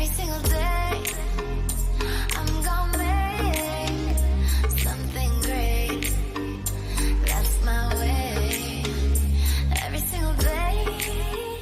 Every single day, I'm gonna make something great. That's my way. Every single day.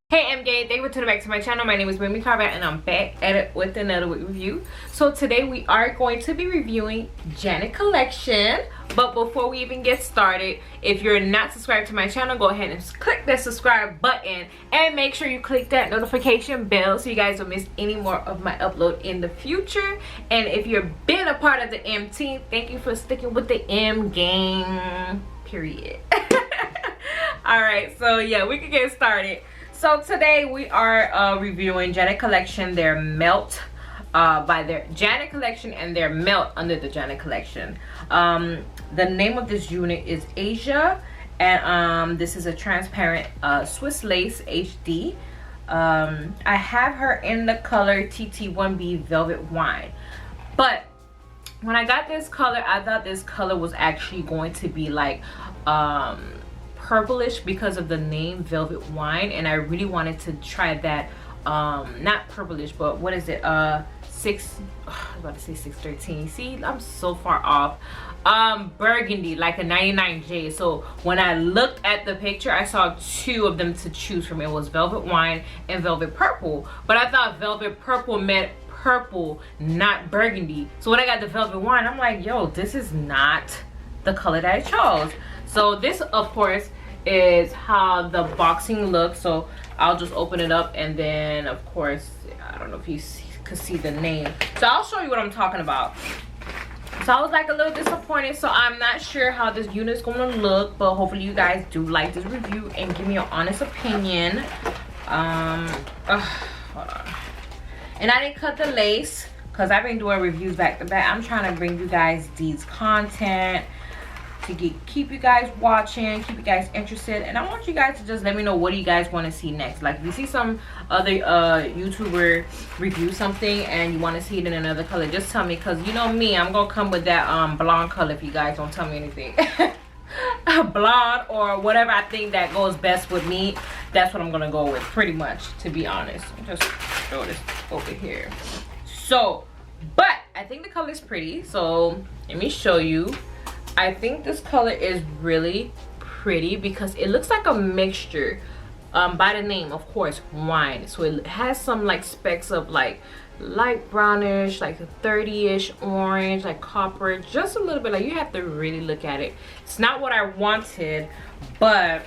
Hey MJ, thank you for tuning back to my channel. My name is Mimi Carver and I'm back at it with another review. So today we are going to be reviewing Janet Collection. But before we even get started, if you're not subscribed to my channel, go ahead and click that subscribe button and make sure you click that notification bell so you guys don't miss any more of my upload in the future. And if you've been a part of the M team, thank you for sticking with the M gang, period. Alright, so yeah, we can get started. So today we are reviewing Janet Collection, their Melt by their Janet Collection and their Melt under the Janet Collection. The name of this unit is Asia, and this is a transparent Swiss lace HD. I have her in the color TT1B Velvet Wine, but when I got this color, I thought this color was actually going to be like purplish because of the name Velvet Wine, and I really wanted to try that not purplish, but what is it, I was about to say 613. See, I'm so far off. Burgundy, like a 99J. So when I looked at the picture, I saw two of them to choose from. It was Velvet Wine and Velvet Purple, but I thought Velvet Purple meant purple, not burgundy. So when I got the Velvet Wine, I'm like, yo, this is not the color that I chose. So this, of course, is how the boxing looks. So I'll just open it up, and then of course, I don't know if you could see the name, so I'll show you what I'm talking about. So I was like a little disappointed, so I'm not sure how this unit is going to look, but hopefully you guys do like this review and give me your honest opinion. Hold on. And I didn't cut the lace because I've been doing reviews back to back. I'm trying to bring you guys these content to keep you guys watching, keep you guys interested, and I want you guys to just let me know, what do you guys want to see next? Like, if you see some other YouTuber review something and you want to see it in another color, just tell me, because you know me, I'm gonna come with that blonde color if you guys don't tell me anything. Blonde or whatever I think that goes best with me, that's what I'm gonna go with, pretty much, to be honest. I'll just throw this over here. So, but I think the color is pretty, so let me show you. I think this color is really pretty because it looks like a mixture, by the name, of course, wine. So it has some like specks of like light brownish, like a 30-ish orange, like copper, just a little bit. Like, you have to really look at it. It's not what I wanted, but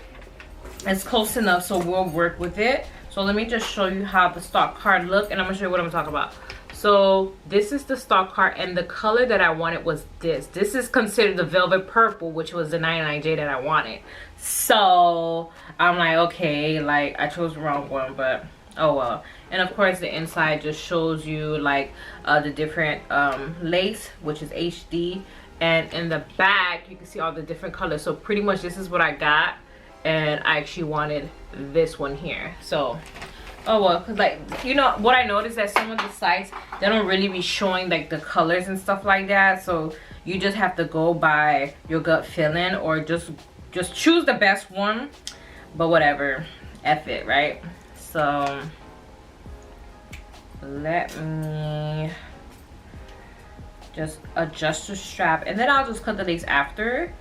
it's close enough, so we'll work with it. So let me just show you how the stock card look, and I'm gonna show you what I'm talking about. So this is the stock card, and the color that I wanted was this. This is considered the Velvet Purple, which was the 99J that I wanted. So I'm like, okay, like I chose the wrong one, but oh well. And of course the inside just shows you like the different lace, which is HD, and in the back you can see all the different colors. So pretty much this is what I got, and I actually wanted this one here. So oh well, because like, you know what I noticed, that some of the sites, they don't really be showing like the colors and stuff like that, so you just have to go by your gut feeling, or just choose the best one. But whatever, F it, right? So let me just adjust the strap, and then I'll just cut the lace after.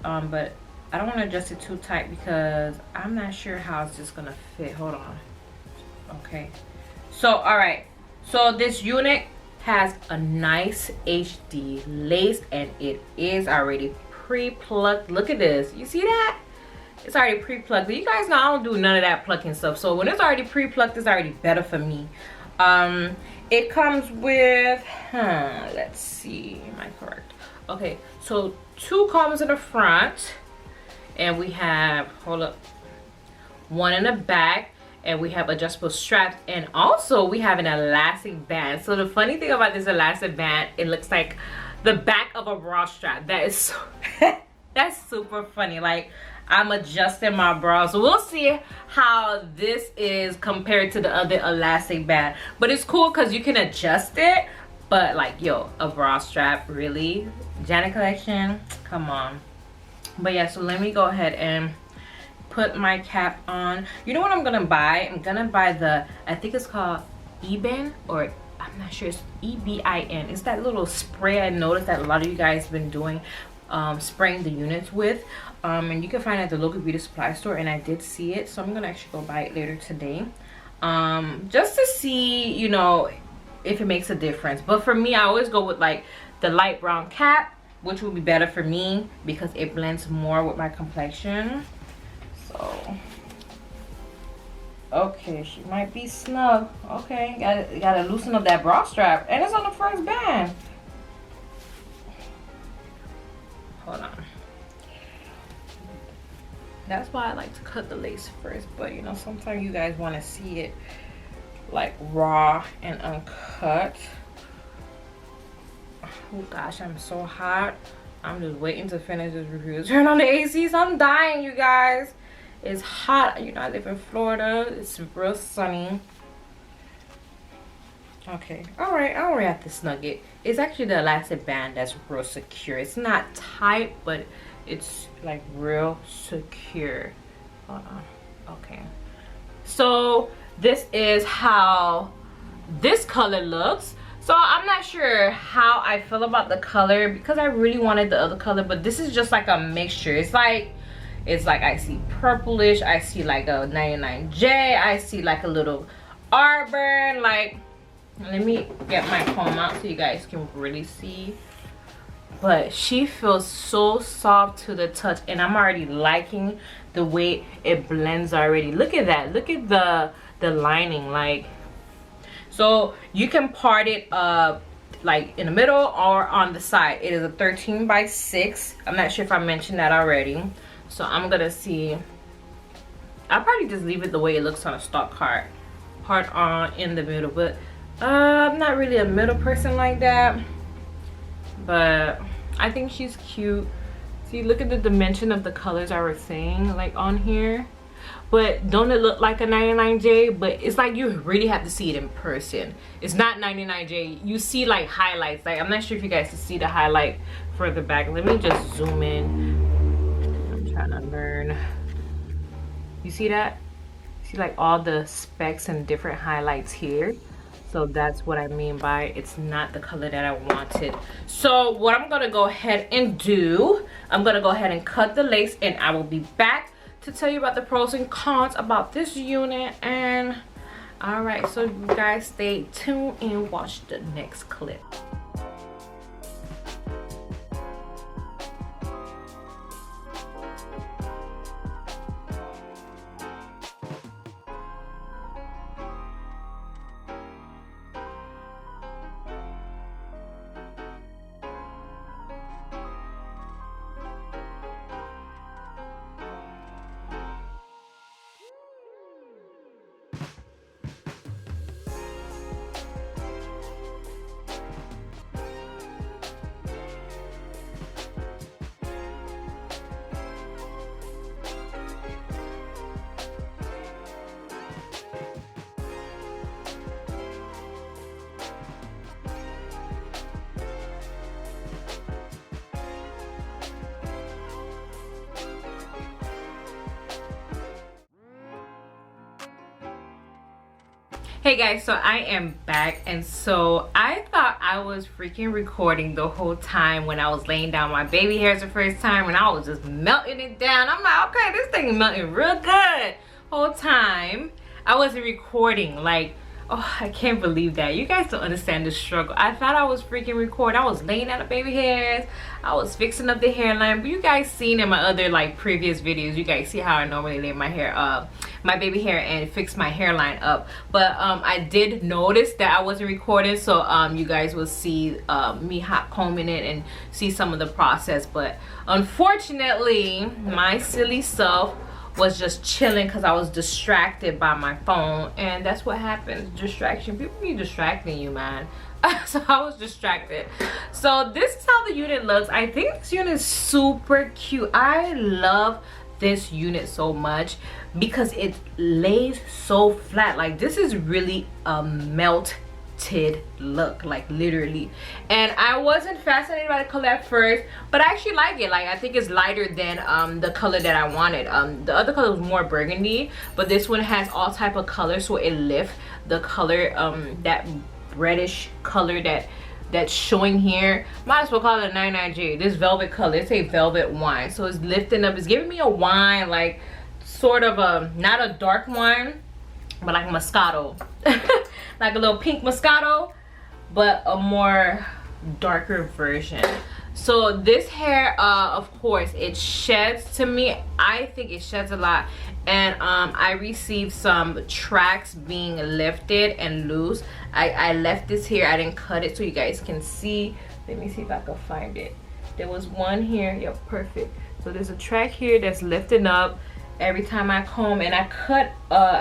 But I don't want to adjust it too tight because I'm not sure how it's just gonna fit. Hold on. Okay, so all right, so this unit has a nice HD lace, and it is already pre-plucked. Look at this, you see that? It's already pre-plucked. You guys know I don't do none of that plucking stuff, so when it's already pre-plucked, it's already better for me. It comes with let's see, am I correct? Okay, so 2 combs in the front, and we have, hold up, 1 in the back, and we have adjustable straps, and also we have an elastic band. So the funny thing about this elastic band, it looks like the back of a bra strap. That is so that's super funny. Like, I'm adjusting my bra, so we'll see how this is compared to the other elastic band. But it's cool because you can adjust it. But like, yo, a bra strap, really? Janet Collection, come on. But yeah, so let me go ahead and put my cap on. You know what I'm gonna buy? I'm gonna buy the, I think it's called Ebin, or I'm not sure, it's EBIN. It's that little spray I noticed that a lot of you guys have been doing, spraying the units with, and you can find it at the local beauty supply store, and I did see it, so I'm gonna actually go buy it later today, just to see, you know, if it makes a difference. But for me, I always go with like the light brown cap, which will be better for me because it blends more with my complexion. So okay, she might be snug. Okay, gotta loosen up that bra strap, and it's on the first band. Hold on. That's why I like to cut the lace first, but you know, sometimes you guys want to see it like raw and uncut. Oh gosh, I'm so hot. I'm just waiting to finish this review. Turn on the AC, so I'm dying, you guys. It's hot. You know, I live in Florida. It's real sunny. Okay, all right, I already have to snug it. It's actually the elastic band that's real secure. It's not tight, but it's like real secure. Hold on. Okay, so this is how this color looks. So I'm not sure how I feel about the color because I really wanted the other color, but this is just like a mixture. It's like I see purplish, I see like a 99J, I see like a little Auburn. Like, let me get my comb out so you guys can really see. But she feels so soft to the touch, and I'm already liking the way it blends already. Look at that. Look at the lining. Like, so you can part it like in the middle or on the side. It is a 13 by 6. I'm not sure if I mentioned that already. So I'm gonna see. I'll probably just leave it the way it looks on a stock card. Part on in the middle, but I'm not really a middle person like that. But I think she's cute. See, look at the dimension of the colors I was saying, like on here. But don't it look like a 99J? But it's like you really have to see it in person. It's not 99J. You see like highlights. Like, I'm not sure if you guys can see the highlight further back. Let me just zoom in. I'm trying to learn. You see that? See like all the specks and different highlights here. So that's what I mean by it's not the color that I wanted. So what I'm gonna go ahead and do, I'm gonna go ahead and cut the lace, and I will be back to tell you about the pros and cons about this unit. And all right, so you guys stay tuned and watch the next clip. Hey guys, so I am back, and so I thought I was freaking recording the whole time when I was laying down my baby hairs the first time, and I was just melting it down. I'm like, okay, this thing is melting real good. Whole time I wasn't recording. Like, oh, I can't believe that. You guys don't understand the struggle. I thought I was freaking recording. I was laying down the baby hairs, I was fixing up the hairline, but you guys seen in my other like previous videos, you guys see how I normally lay my hair up, my baby hair, and fix my hairline up. But I did notice that I wasn't recording, so you guys will see me hot combing it and see some of the process. But unfortunately, my silly self was just chilling because I was distracted by my phone, and that's what happens. Distraction, people be distracting you, man. So I was distracted. So this is how the unit looks. I think this unit is super cute. I love this unit so much because it lays so flat. Like, this is really a melt look, like literally. And I wasn't fascinated by the color at first, but I actually like it. Like I think it's lighter than the color that I wanted. The other color was more burgundy, but this one has all type of colors, so it lifts the color, that reddish color that's showing here. Might as well call it a 99J. This velvet color, it's a velvet wine, so it's lifting up. It's giving me a wine, like sort of a, not a dark wine, but like Moscato. Like a little pink Moscato, but a more darker version. So this hair, of course, it sheds. To me, I think it sheds a lot. And I received some tracks being lifted and loose. I left this here, I didn't cut it so you guys can see. Let me see if I can find it. There was one here. Yep, perfect. So there's a track here that's lifting up every time I comb, and I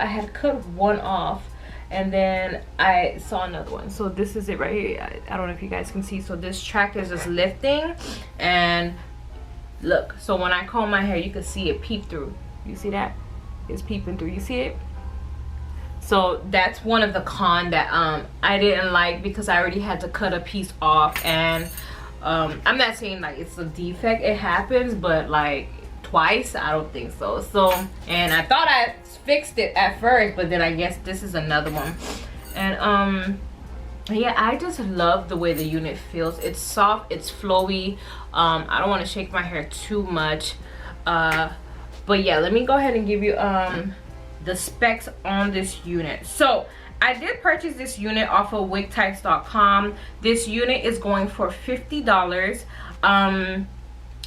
had cut one off, and then I saw another one. So this is it right here. I don't know if you guys can see. So this track is just lifting, and look, so when I comb my hair, you can see it peep through. You see that? It's peeping through. You see it? So that's one of the cons that I didn't like, because I already had to cut a piece off. And I'm not saying like it's a defect, it happens, but like twice, I don't think so. So, and I thought I fixed it at first, but then I guess this is another one. And yeah, I just love the way the unit feels. It's soft, it's flowy. I don't want to shake my hair too much, but yeah, let me go ahead and give you the specs on this unit. So I did purchase this unit off of wigtypes.com. This unit is going for $50.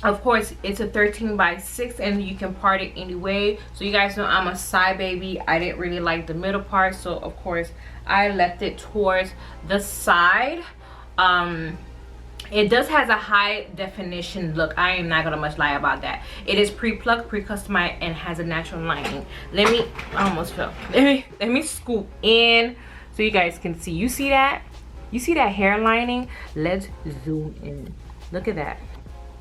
Of course, it's a 13x6, and you can part it anyway. So you guys know I'm a side baby. I didn't really like the middle part, so of course I left it towards the side. It does has a high definition look. I am not gonna much lie about that. It is pre-plucked, pre-customized, and has a natural lining. Let me, I almost fell. Let me scoop in so you guys can see. You see that? You see that hair lining? Let's zoom in. Look at that.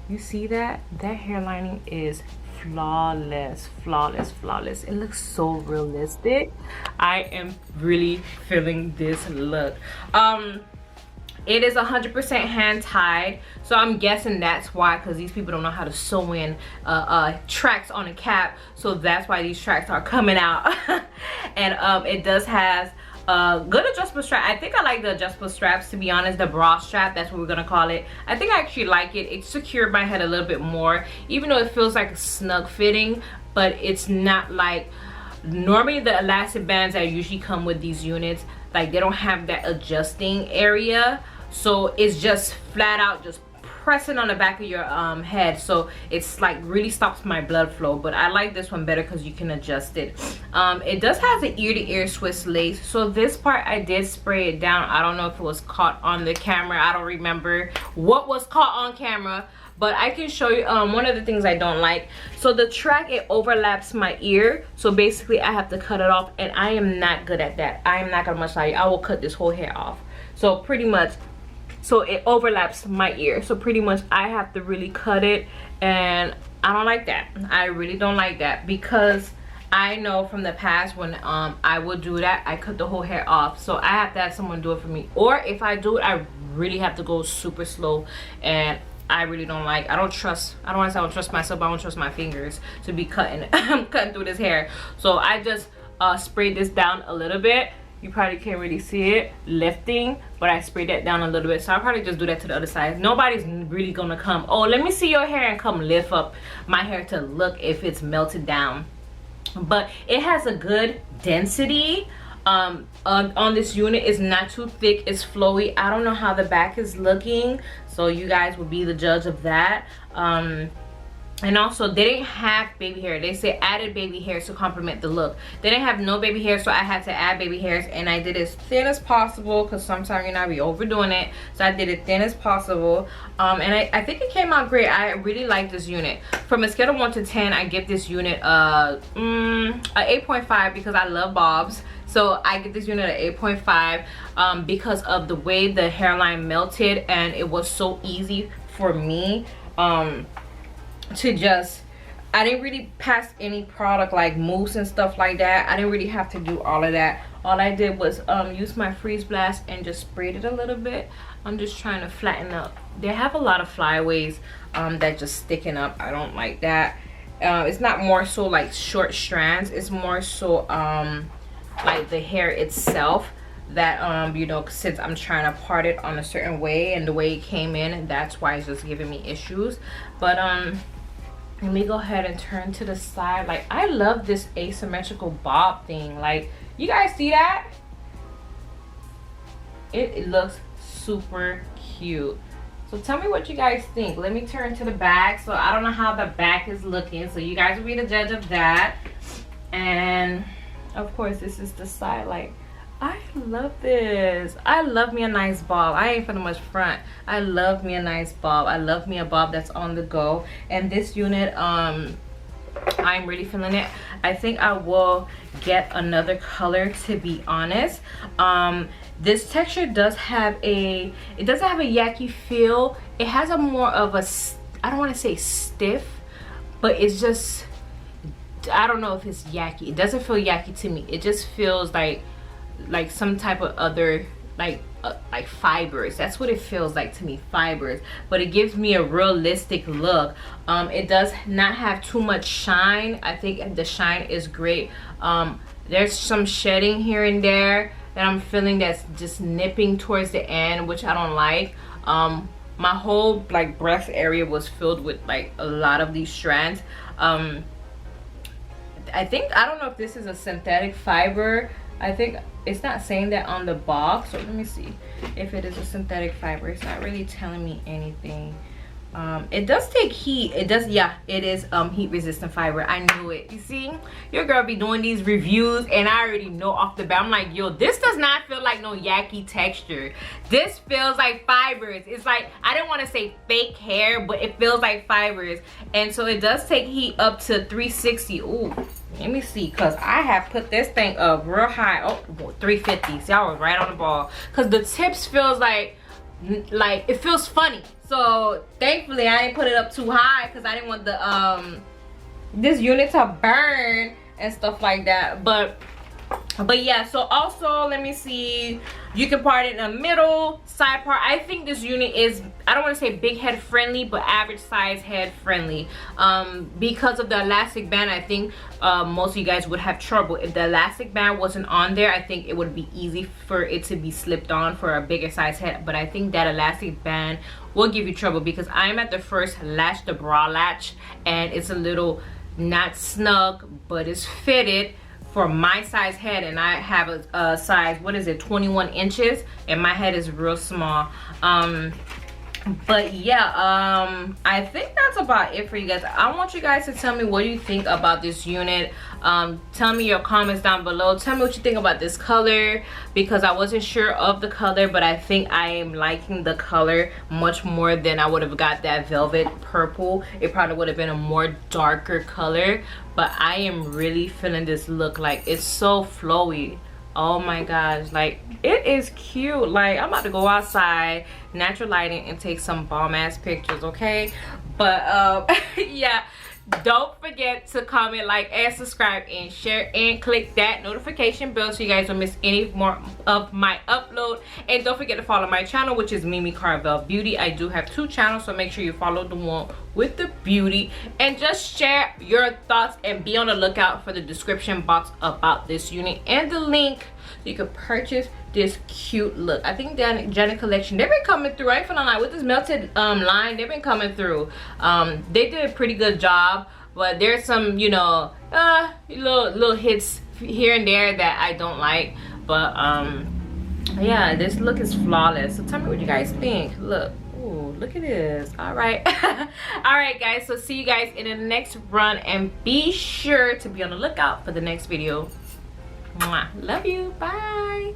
You see that? That hair lining is flawless, flawless, flawless. It looks so realistic. I am really feeling this look. It is 100% hand tied, so I'm guessing that's why, because these people don't know how to sew in tracks on a cap, so that's why these tracks are coming out. And it does have good adjustable strap. I think I like the adjustable straps, to be honest. The bra strap, that's what we're gonna call it. I think I actually like it. It secured my head a little bit more, even though it feels like a snug fitting, but it's not like normally the elastic bands that usually come with these units, like they don't have that adjusting area, so it's just flat out just pressing on the back of your head, so it's like really stops my blood flow. But I like this one better because you can adjust it. It does have the ear-to-ear Swiss lace, so this part I did spray it down. I don't know if it was caught on the camera. I don't remember what was caught on camera, but I can show you one of the things I don't like. So the track, it overlaps my ear, so basically I have to cut it off, and I am not good at that. I am not gonna much lie, I will cut this whole hair off. So pretty much, so it overlaps my ear, so pretty much I have to really cut it, and I don't like that. I really don't like that, because I know from the past when I would do that, I cut the whole hair off. So I have to have someone do it for me, or if I do it, I really have to go super slow. And I really don't like, I don't want to say I don't trust myself, but I don't trust my fingers to be cutting cutting through this hair. So I just sprayed this down a little bit. You probably can't really see it lifting, but I sprayed that down a little bit. So I'll probably just do that to the other side. Nobody's really gonna come, oh, let me see your hair, and come lift up my hair to look if it's melted down. But it has a good density on this unit. It's not too thick, it's flowy. I don't know how the back is looking, so you guys will be the judge of that. And also, they didn't have baby hair. They say added baby hairs to complement the look. They didn't have no baby hair, so I had to add baby hairs, and I did as thin as possible, because sometimes you know, I be overdoing it. So I did it thin as possible, and I think it came out great. I really like this unit. From a scale of 1 to 10, I give this unit a 8.5, because I love bobs. So I get this unit at 8.5 because of the way the hairline melted, and it was so easy for me to just, I didn't really pass any product like mousse and stuff like that. I didn't really have to do all of that all I did was use my freeze blast and just sprayed it a little bit. I'm just trying to flatten up. They have a lot of flyaways that just sticking up. I don't like that. It's not more so like short strands, it's more so like the hair itself that you know, since I'm trying to part it on a certain way and the way it came in, and that's why it's just giving me issues. But let me go ahead and turn to the side. Like, I love this asymmetrical bob thing. Like, you guys see that? It looks super cute. So tell me what you guys think. Let me turn to the back. So I don't know how the back is looking, so you guys will be the judge of that. And of course, this is the side. Like, I love this. I love me a nice bob. I ain't for the much front. I love me a nice bob. I love me a bob that's on the go. And this unit, I'm really feeling it. I think I will get another color, to be honest. This texture does have a, it doesn't have a yucky feel. It has a more of a, I don't want to say stiff, but it's just, I don't know if it's yucky. It doesn't feel yucky to me. It just feels like some type of other like fibers. That's what it feels like to me, fibers. But it gives me a realistic look. It does not have too much shine. I think the shine is great. There's some shedding here and there that I'm feeling that's just nipping towards the end, which I don't like. My whole like breast area was filled with like a lot of these strands. I don't know if this is a synthetic fiber. I think it's not saying that on the box, so let me see if it is a synthetic fiber. It's not really telling me anything. It does take heat. It does, yeah, it is heat resistant fiber. I knew it. You see, your girl be doing these reviews and I already know off the bat. I'm like, yo, this does not feel like no yucky texture. This feels like fibers. It's like, I didn't want to say fake hair, but it feels like fibers. And so it does take heat up to 360. Ooh, let me see, because I have put this thing up real high. Oh, 350. See, I was right on the ball. Because the tips feels like it feels funny. So thankfully I didn't put it up too high because I didn't want the this unit to burn and stuff like that. But yeah, so also let me see, you can part it in the middle, side part. I think this unit is, I don't want to say big head friendly, but average size head friendly. Because of the elastic band, I think most of you guys would have trouble. If the elastic band wasn't on there, I think it would be easy for it to be slipped on for a bigger size head. But I think that elastic band will give you trouble, because I'm at the first latch, the bra latch, and it's a little not snug, but it's fitted for my size head, and I have a size, what is it, 21 inches, and my head is real small. But yeah, I think that's about it for you guys. I want you guys to tell me what you think about this unit. Tell me your comments down below. Tell me what you think about this color, because I wasn't sure of the color, but I think I am liking the color much more than I would have got that velvet purple. It probably would have been a more darker color, but I am really feeling this look. Like, it's so flowy. Oh my gosh, like, it is cute. Like, I'm about to go outside, natural lighting, and take some bomb ass pictures, okay? But yeah, don't forget to comment, like, and subscribe, and share, and click that notification bell so you guys don't miss any more of my upload. And don't forget to follow my channel, which is Mimi Carvel Beauty. I do have 2 channels, so make sure you follow the one with the beauty, and just share your thoughts, and be on the lookout for the description box about this unit and the link so you can purchase this cute look. I think that Janet collection, they've been coming through. I ain't feeling like with this melted line, they've been coming through. They did a pretty good job, but there's some, you know, little hits here and there that I don't like. But yeah, this look is flawless. So tell me what you guys think. Look, ooh, look at this. All right. All right guys, so see you guys in the next run, and be sure to be on the lookout for the next video. Mwah. Love you. Bye.